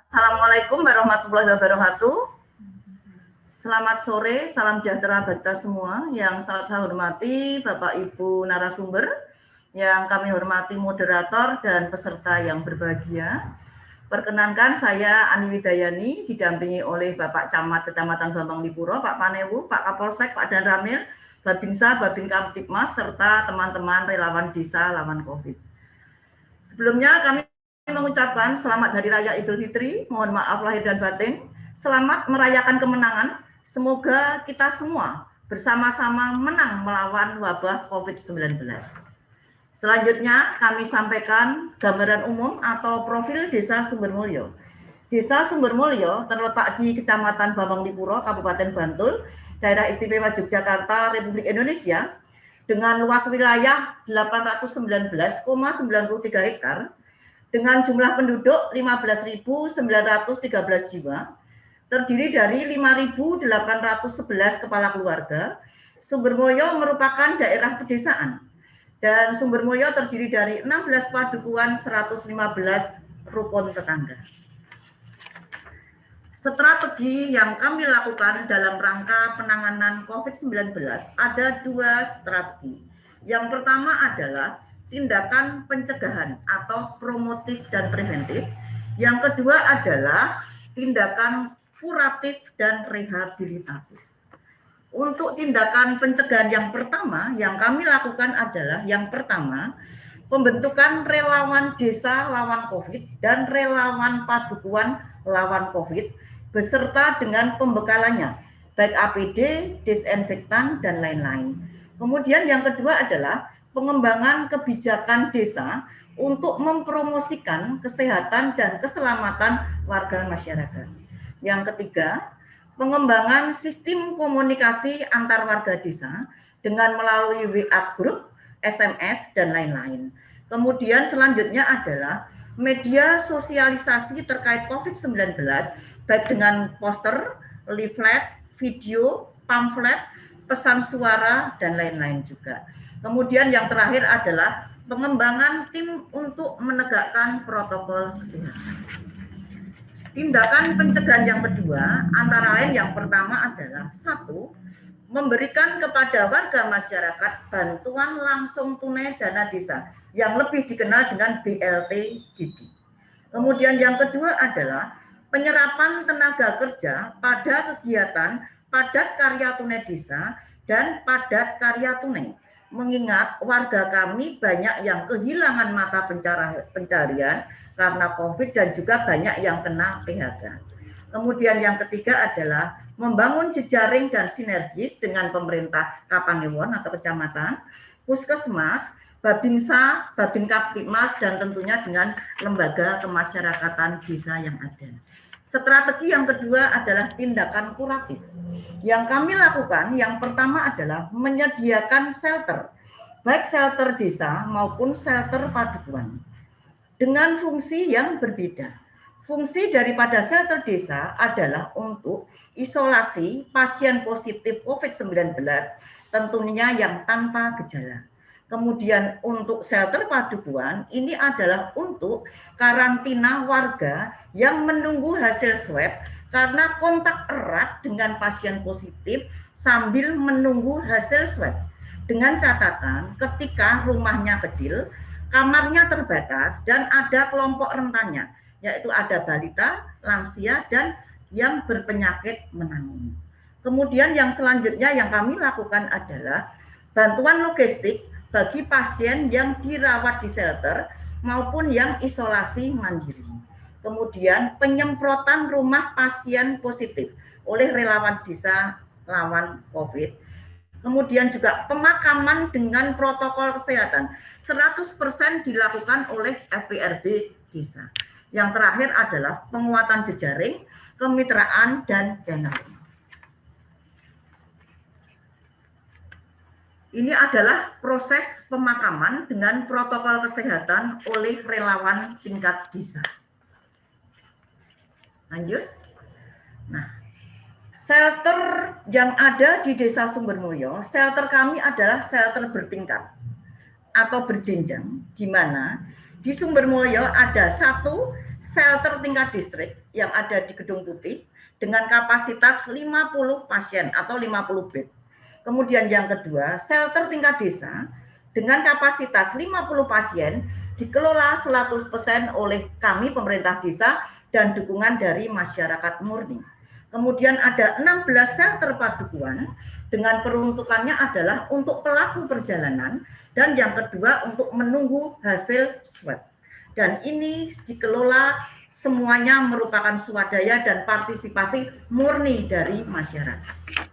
Assalamualaikum warahmatullahi wabarakatuh. Selamat sore, salam sejahtera bagi kita semua. Yang saya hormati Bapak Ibu narasumber, yang kami hormati moderator dan peserta yang berbahagia. Perkenankan saya Ani Widayani, didampingi oleh Bapak Camat Kecamatan Bambang Lipuro, Pak Panewu, Pak Kapolsek, Pak Dan Ramil, Babinsa, Babin Kamtipmas, serta teman-teman relawan desa lawan COVID. Sebelumnya kami mengucapkan selamat Hari Raya Idul Fitri, mohon maaf lahir dan batin, selamat merayakan kemenangan, semoga kita semua bersama-sama menang melawan wabah COVID-19. Selanjutnya kami sampaikan gambaran umum atau profil Desa Sumbermulyo. Desa Sumbermulyo terletak di Kecamatan Bambang Lipuro, Kabupaten Bantul, Daerah Istimewa Yogyakarta, Republik Indonesia, dengan luas wilayah 819,93 hektar, dengan jumlah penduduk 15.913 jiwa, terdiri dari 5.811 kepala keluarga. Sumbermulyo merupakan daerah pedesaan, dan Sumbermulyo terdiri dari 16 padukuhan 115 rukun tetangga. Strategi yang kami lakukan dalam rangka penanganan COVID-19 ada dua strategi. Yang pertama adalah tindakan pencegahan atau promotif dan preventif. Yang kedua adalah tindakan kuratif dan rehabilitatif. Untuk tindakan pencegahan yang pertama yang kami lakukan adalah yang pertama, pembentukan relawan desa lawan COVID dan relawan padukuhan lawan COVID beserta dengan pembekalannya, baik APD, disinfektan, dan lain-lain. Kemudian yang kedua adalah pengembangan kebijakan desa untuk mempromosikan kesehatan dan keselamatan warga masyarakat. Yang ketiga, pengembangan sistem komunikasi antar warga desa dengan melalui WA group, SMS, dan lain-lain. Kemudian selanjutnya adalah media sosialisasi terkait COVID-19, baik dengan poster, leaflet, video, pamflet, pesan suara, dan lain-lain juga. Kemudian yang terakhir adalah pengembangan tim untuk menegakkan protokol kesehatan. Tindakan pencegahan yang kedua, antara lain yang pertama adalah satu, memberikan kepada warga masyarakat bantuan langsung tunai dana desa yang lebih dikenal dengan BLT GD. Kemudian yang kedua adalah penyerapan tenaga kerja pada kegiatan padat karya tunai desa dan padat karya tunai. Mengingat warga kami banyak yang kehilangan mata pencarian karena COVID dan juga banyak yang kena PHK. Kemudian yang ketiga adalah membangun jejaring dan sinergis dengan pemerintah Kapanewon atau kecamatan, puskesmas, Babinsa, Babin Kaptipmas, dan tentunya dengan lembaga kemasyarakatan desa yang ada. Strategi yang kedua adalah tindakan kuratif. Yang kami lakukan, yang pertama adalah menyediakan shelter, baik shelter desa maupun shelter padukuhan, dengan fungsi yang berbeda. Fungsi daripada shelter desa adalah untuk isolasi pasien positif COVID-19, tentunya yang tanpa gejala. Kemudian untuk shelter padukuhan, ini adalah untuk karantina warga yang menunggu hasil swab karena kontak erat dengan pasien positif sambil menunggu hasil swab. Dengan catatan ketika rumahnya kecil, kamarnya terbatas, dan ada kelompok rentannya, yaitu ada balita, lansia, dan yang berpenyakit menanggung. Kemudian yang selanjutnya yang kami lakukan adalah bantuan logistik bagi pasien yang dirawat di shelter maupun yang isolasi mandiri. Kemudian penyemprotan rumah pasien positif oleh relawan desa lawan COVID. Kemudian juga pemakaman dengan protokol kesehatan 100% dilakukan oleh FPRB desa. Yang terakhir adalah penguatan jejaring, kemitraan, dan channel. Ini adalah proses pemakaman dengan protokol kesehatan oleh relawan tingkat desa. Lanjut. Nah, shelter yang ada di Desa Sumbermulyo, shelter kami adalah shelter bertingkat atau berjenjang, di mana di Sumbermulyo ada 1 shelter tingkat distrik yang ada di Gedung Putih dengan kapasitas 50 pasien atau 50 bed. Kemudian yang kedua, shelter tingkat desa dengan kapasitas 50 pasien dikelola 100% oleh kami pemerintah desa dan dukungan dari masyarakat murni. Kemudian ada 16 shelter padukuan dengan peruntukannya adalah untuk pelaku perjalanan dan yang kedua untuk menunggu hasil swab. Dan ini dikelola semuanya merupakan swadaya dan partisipasi murni dari masyarakat.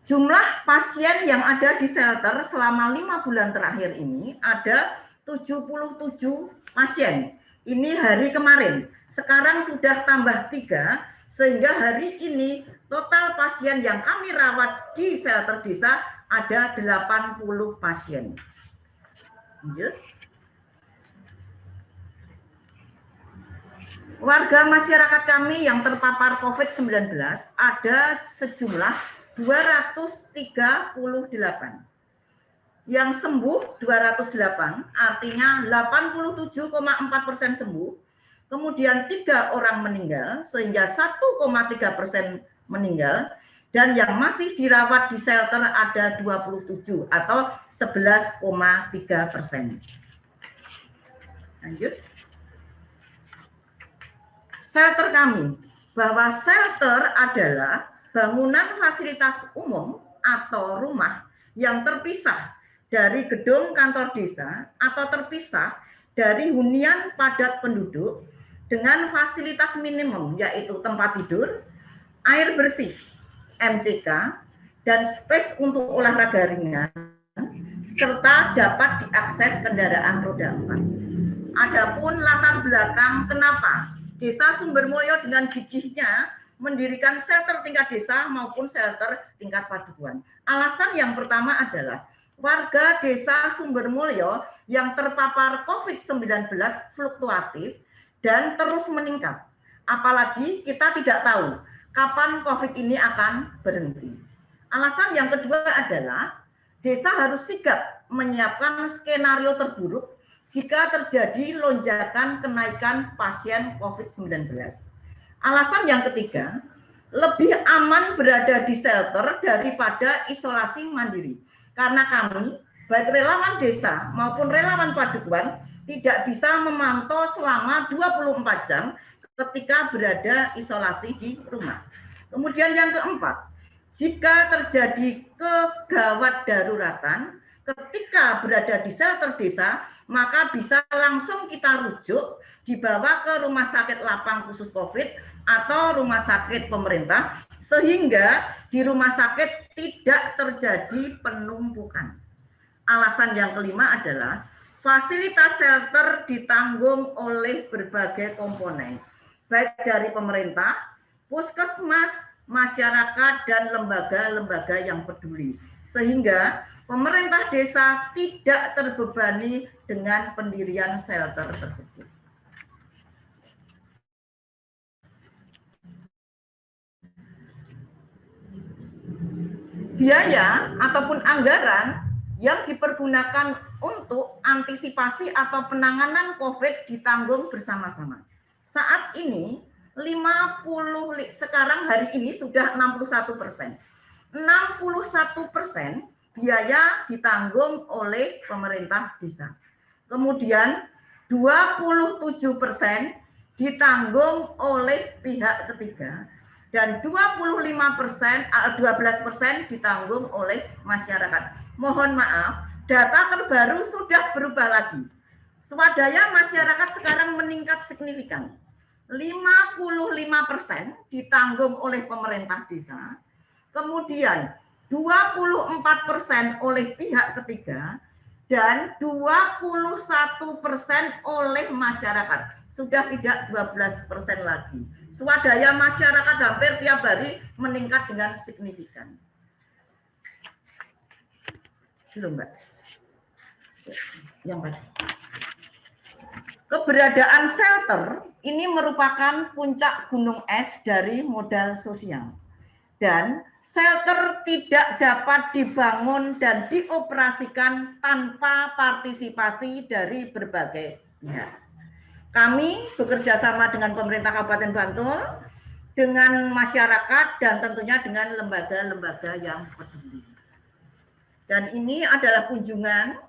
Jumlah pasien yang ada di shelter selama 5 bulan terakhir ini ada 77 pasien. Ini hari kemarin. Sekarang sudah tambah 3, sehingga hari ini total pasien yang kami rawat di shelter desa ada 80 pasien. Warga masyarakat kami yang terpapar COVID-19 ada sejumlah 238. Yang sembuh 208, artinya 87,4% sembuh. Kemudian 3 orang meninggal, sehingga 1,3% meninggal. Dan yang masih dirawat di shelter ada 27 atau 11,3%. Lanjut. Shelter kami, bahwa shelter adalah bangunan fasilitas umum atau rumah yang terpisah dari gedung kantor desa atau terpisah dari hunian padat penduduk dengan fasilitas minimum yaitu tempat tidur, air bersih, MCK, dan space untuk olahraga ringan, serta dapat diakses kendaraan roda 4. Adapun latar belakang kenapa Desa Sumbermulyo dengan gigihnya mendirikan shelter tingkat desa maupun shelter tingkat padukuan. Alasan yang pertama adalah warga Desa Sumbermulyo yang terpapar COVID-19 fluktuatif dan terus meningkat. Apalagi kita tidak tahu kapan COVID ini akan berhenti. Alasan yang kedua adalah desa harus sigap menyiapkan skenario terburuk jika terjadi lonjakan kenaikan pasien COVID-19. Alasan yang ketiga, lebih aman berada di shelter daripada isolasi mandiri. Karena kami, baik relawan desa maupun relawan padukuan, tidak bisa memantau selama 24 jam ketika berada isolasi di rumah. Kemudian yang keempat, jika terjadi kegawat daruratan, ketika berada di shelter desa, maka bisa langsung kita rujuk, dibawa ke rumah sakit lapang khusus COVID atau rumah sakit pemerintah, sehingga di rumah sakit tidak terjadi penumpukan. Alasan yang kelima adalah fasilitas shelter ditanggung oleh berbagai komponen, baik dari pemerintah, puskesmas, masyarakat, dan lembaga-lembaga yang peduli, sehingga pemerintah desa tidak terbebani dengan pendirian shelter tersebut. Biaya ataupun anggaran yang dipergunakan untuk antisipasi atau penanganan COVID ditanggung bersama-sama. Saat ini 50, sekarang hari ini sudah 61%. 61% biaya ditanggung oleh pemerintah desa. Kemudian 27% ditanggung oleh pihak ketiga dan 12% ditanggung oleh masyarakat. Mohon maaf, data terbaru sudah berubah lagi. Swadaya masyarakat sekarang meningkat signifikan. 55% ditanggung oleh pemerintah desa, kemudian 24% oleh pihak ketiga, dan 21% oleh masyarakat. Sudah tidak 12% lagi. Swadaya masyarakat hampir tiap hari meningkat dengan signifikan. Belum, Mbak. Yang tadi. Keberadaan shelter ini merupakan puncak gunung es dari modal sosial. Dan shelter tidak dapat dibangun dan dioperasikan tanpa partisipasi dari berbagai Ya. Kami bekerja sama dengan pemerintah Kabupaten Bantul, dengan masyarakat, dan tentunya dengan lembaga-lembaga yang peduli. Dan ini adalah kunjungan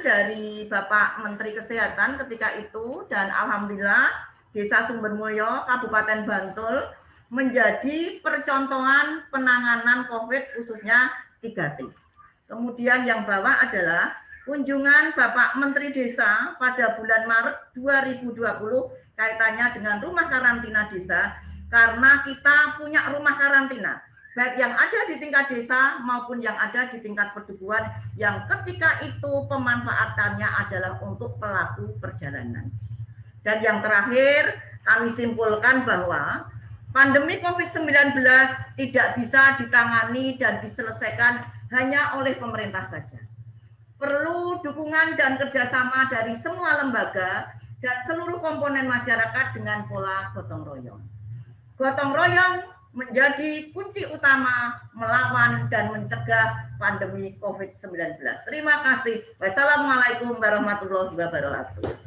dari Bapak Menteri Kesehatan ketika itu, dan alhamdulillah Desa Sumbermulyo, Kabupaten Bantul menjadi percontohan penanganan COVID khususnya 3T. Kemudian yang bawah adalah kunjungan Bapak Menteri Desa pada bulan Maret 2020 kaitannya dengan rumah karantina desa, karena kita punya rumah karantina baik yang ada di tingkat desa maupun yang ada di tingkat perdukuhan, yang ketika itu pemanfaatannya adalah untuk pelaku perjalanan. Dan yang terakhir, kami simpulkan bahwa pandemi COVID-19 tidak bisa ditangani dan diselesaikan hanya oleh pemerintah saja. Perlu dukungan dan kerjasama dari semua lembaga dan seluruh komponen masyarakat dengan pola gotong royong. Gotong royong menjadi kunci utama melawan dan mencegah pandemi COVID-19. Terima kasih. Wassalamualaikum warahmatullahi wabarakatuh.